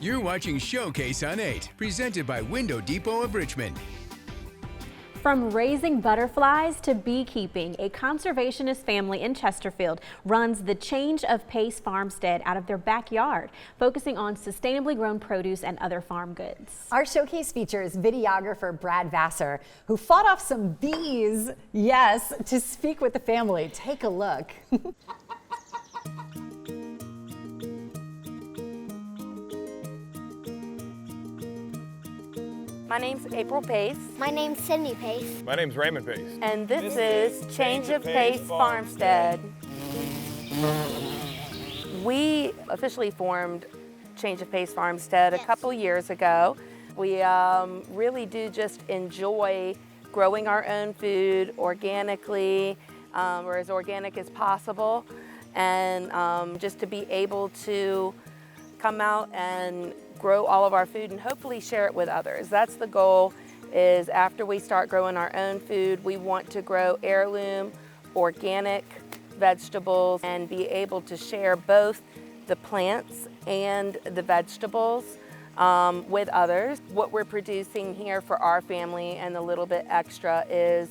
You're watching Showcase on 8, presented by Window Depot of Richmond. From raising butterflies to beekeeping, a conservationist family in Chesterfield runs the Change of Pace Farmstead out of their backyard, focusing on sustainably grown produce and other farm goods. Our showcase features videographer Brad Vassar, who fought off some bees, yes, to speak with the family. Take a look. My name's April Pace. My name's Sydney Pace. My name's Raymond Pace. And this is Change of Pace Farmstead. We officially formed Change of Pace Farmstead a couple years ago. We really do just enjoy growing our own food organically, or as organic as possible, and just to be able to come out and grow all of our food and hopefully share it with others. That's the goal, is after we start growing our own food, we want to grow heirloom, organic vegetables and be able to share both the plants and the vegetables with others. What we're producing here for our family and the little bit extra is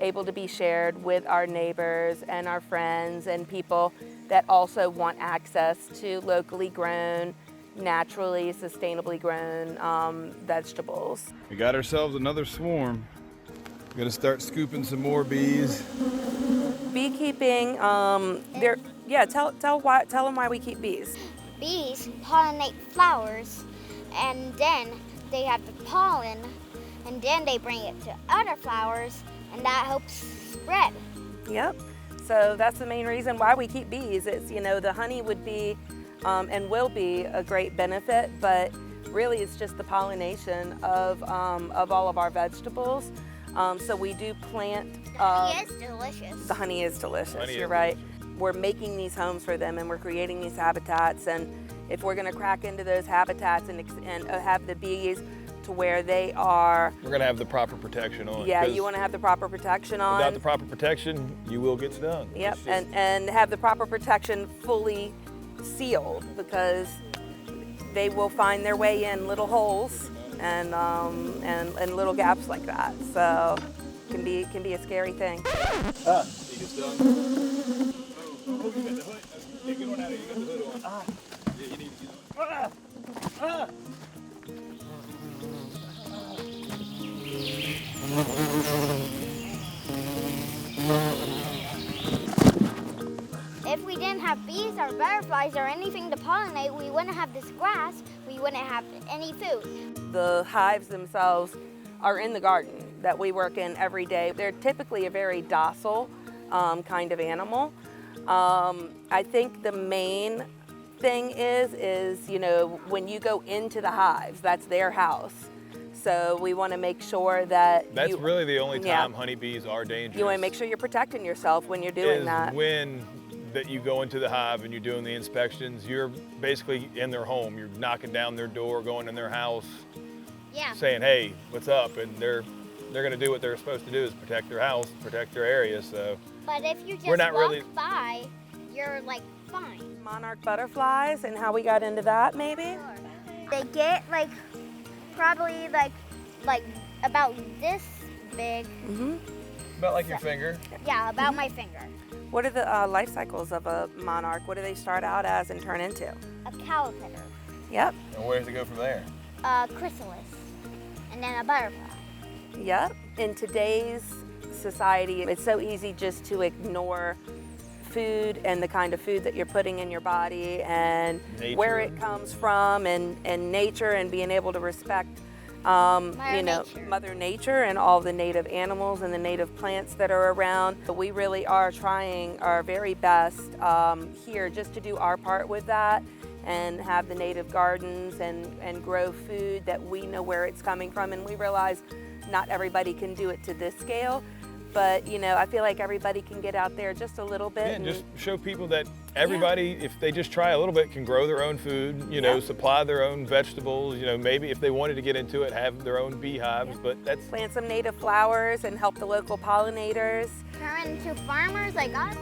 able to be shared with our neighbors and our friends and people that also want access to locally grown, naturally, sustainably grown vegetables. We got ourselves another swarm. We're gonna start scooping some more bees. Beekeeping, tell them why we keep bees. Bees pollinate flowers, and then they have the pollen, and then they bring it to other flowers, and that helps spread. Yep. So that's the main reason why we keep bees. It's, the honey would be and will be a great benefit, but really it's just the pollination of all of our vegetables. So we do plant. The honey is delicious. The honey is delicious, you're right. We're making these homes for them and we're creating these habitats, and if we're gonna crack into those habitats and have the bees to where they are. We're gonna have the proper protection on. Yeah, you wanna have the proper protection on. Without the proper protection, you will get stung. Yep, and have the proper protection fully sealed, because they will find their way in little holes and little gaps like that. So it can be a scary thing. You get stung. Oh, you got the hood. Get on out of here. You got the hood on. Yeah, you need to get If we didn't have bees or butterflies or anything to pollinate, we wouldn't have this grass, we wouldn't have any food. The hives themselves are in the garden that we work in every day. They're typically a very docile kind of animal. I think the main thing is when you go into the hives, that's their house. So we want to make sure that That's really the only time honeybees are dangerous. You want to make sure you're protecting yourself when you're doing that. When that you go into the hive and you're doing the inspections, you're basically in their home. You're knocking down their door, going in their house, saying, "Hey, what's up?" And they're going to do what they're supposed to do, is protect their house, protect their area. So, but if you just walk by, you're like fine. Monarch butterflies and how we got into that, maybe. They get probably about this big. about like your finger. Yeah, about my finger. What are the life cycles of a monarch? What do they start out as and turn into? A caterpillar. Yep. And where does it go from there? A chrysalis, and then a butterfly. Yep. In today's society, it's so easy just to ignore food and the kind of food that you're putting in your body and where it comes from and nature, and being able to respect Mother Nature and all the native animals and the native plants that are around. But we really are trying our very best here just to do our part with that and have the native gardens and grow food that we know where it's coming from. And we realize not everybody can do it to this scale, but I feel like everybody can get out there just a little bit. Yeah, and just show people that everybody, if they just try a little bit, can grow their own food, supply their own vegetables, maybe if they wanted to get into it, have their own beehives, but that's... Plant some native flowers and help the local pollinators. Turn into farmers like us.